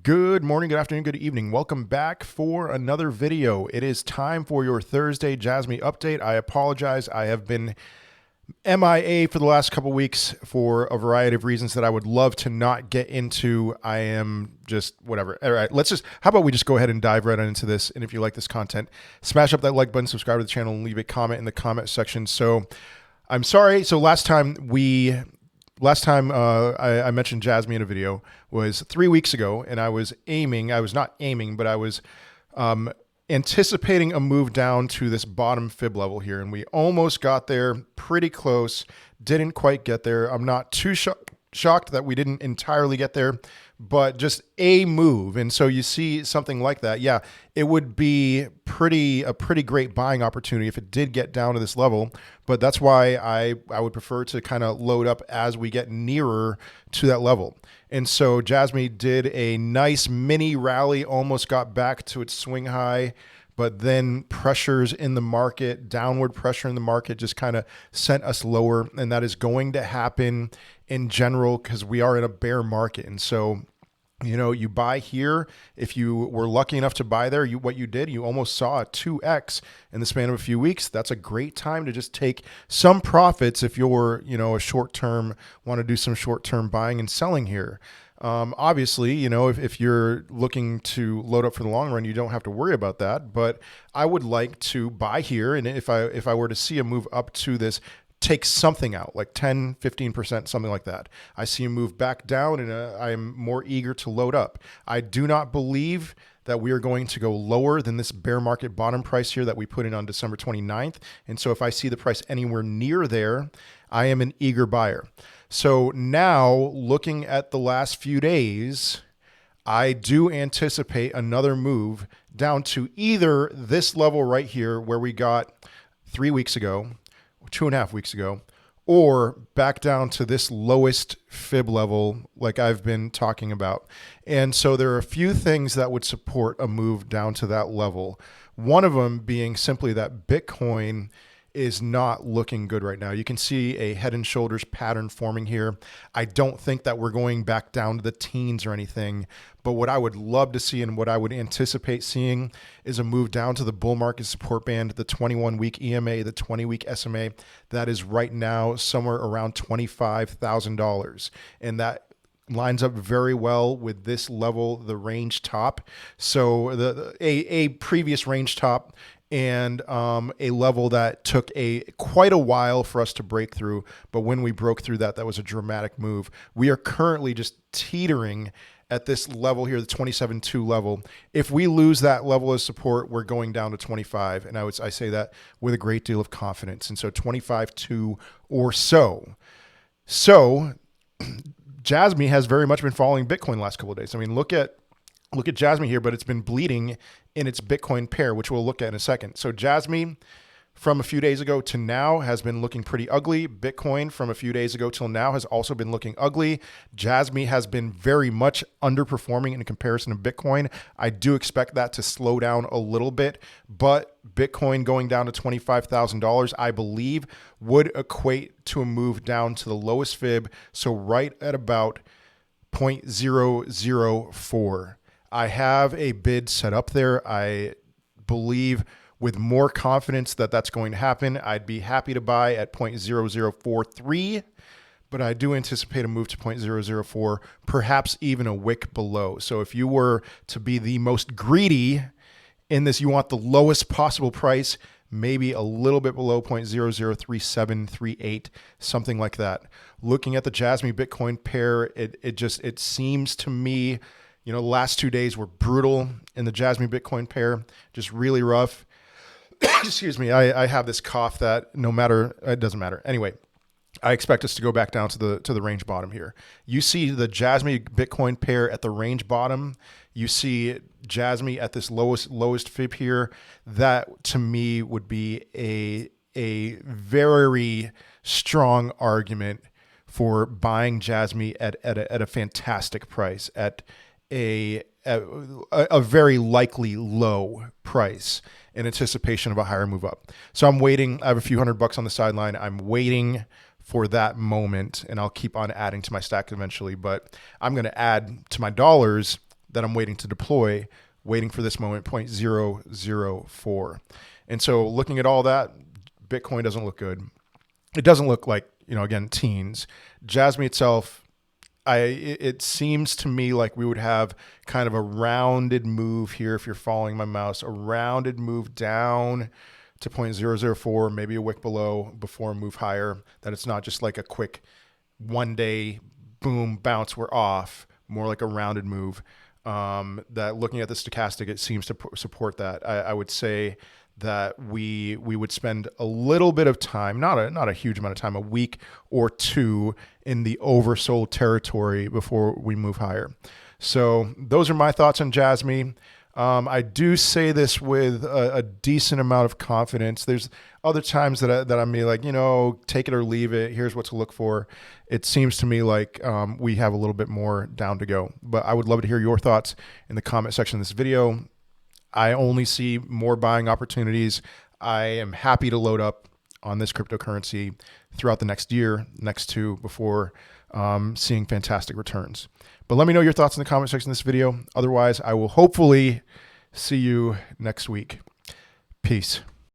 Good morning, good afternoon, good evening. Welcome back for another video. It is time for your Thursday JASMY update. I apologize. I have been MIA for the last couple weeks for a variety of reasons that I would love to not get into. I am just whatever. All right, how about we just go ahead and dive right on into this. And if you like this content, smash up that like button, subscribe to the channel, and leave a comment in the comment section. So I'm sorry. So last time I mentioned JASMY in a video was 3 weeks ago, and I was not aiming, but I was anticipating a move down to this bottom fib level here, and we almost got there, pretty close, didn't quite get there. I'm not too shocked that we didn't entirely get there, but just a move. And so you see something like that, yeah, it would be a pretty great buying opportunity if it did get down to this level. But that's why I would prefer to kind of load up as we get nearer to that level. And so JASMY did a nice mini rally, almost got back to its swing high, but then pressures in the market, downward pressure in the market just kind of sent us lower. And that is going to happen in general because we are in a bear market. And so, you know, you buy here. If you were lucky enough to buy there, what you did, you almost saw a 2x in the span of a few weeks. That's a great time to just take some profits if you're, you know, want to do some short-term buying and selling here. Obviously, you know, if you're looking to load up for the long run, you don't have to worry about that. But I would like to buy here. And if I were to see a move up to this, take something out, like 10, 15%, something like that. I see a move back down, and I'm more eager to load up. I do not believe that we are going to go lower than this bear market bottom price here that we put in on December 29th. And so if I see the price anywhere near there, I am an eager buyer. So now, looking at the last few days, I do anticipate another move down to either this level right here where we got 3 weeks ago, 2.5 weeks ago, or back down to this lowest fib level like I've been talking about. And so there are a few things that would support a move down to that level. One of them being simply that Bitcoin is not looking good right now. You can see a head and shoulders pattern forming here. I don't think that we're going back down to the teens or anything, but what I would love to see and what I would anticipate seeing is a move down to the bull market support band, the 21-week EMA, the 20-week SMA. That is right now somewhere around $25,000. And that lines up very well with this level, the range top. So a previous range top and a level that took quite a while for us to break through. But when we broke through that, that was a dramatic move. We are currently just teetering at this level here, the 27.2 level. If we lose that level of support, we're going down to 25. And I say that with a great deal of confidence. And so 25.2 or so. So JASMY has very much been following Bitcoin the last couple of days. I mean, look at JASMY here, but it's been bleeding in its Bitcoin pair, which we'll look at in a second. So JASMY from a few days ago to now has been looking pretty ugly. Bitcoin from a few days ago till now has also been looking ugly. JASMY has been very much underperforming in comparison to Bitcoin. I do expect that to slow down a little bit, but Bitcoin going down to $25,000, I believe, would equate to a move down to the lowest fib. So right at about 0.004. I have a bid set up there. I believe with more confidence that that's going to happen. I'd be happy to buy at 0.0043, but I do anticipate a move to 0.004, perhaps even a wick below. So if you were to be the most greedy in this, you want the lowest possible price, maybe a little bit below 0.003738, something like that. Looking at the JASMY Bitcoin pair, it seems to me, you know, the last 2 days were brutal in the JASMY Bitcoin pair, just really rough. Excuse me, I have this cough that it doesn't matter. Anyway, I expect us to go back down to the range bottom here. You see the JASMY Bitcoin pair at the range bottom. You see JASMY at this lowest fib here. That to me would be a very strong argument for buying JASMY at a fantastic price, at a very likely low price in anticipation of a higher move up. So I'm waiting. I have a few $100 on the sideline. I'm waiting for that moment, and I'll keep on adding to my stack eventually. But I'm going to add to my dollars that I'm waiting to deploy, waiting for this moment, 0.004. And so looking at all that, Bitcoin doesn't look good. It doesn't look like, again, teens. JASMY itself, it seems to me like we would have kind of a rounded move here, if you're following my mouse, a rounded move down to 0.004, maybe a wick below before a move higher, that it's not just like a quick 1 day boom bounce, we're off, more like a rounded move. That looking at the stochastic, it seems to support that. I would say that we would spend a little bit of time, not a huge amount of time, a week or two in the oversold territory before we move higher. So those are my thoughts on JASMY. I do say this with a decent amount of confidence. There's other times that I'm be like, take it or leave it. Here's what to look for. It seems to me like we have a little bit more down to go. But I would love to hear your thoughts in the comment section of this video. I only see more buying opportunities. I am happy to load up on this cryptocurrency throughout the next year, next two, before seeing fantastic returns. But let me know your thoughts in the comment section of this video. Otherwise, I will hopefully see you next week. Peace.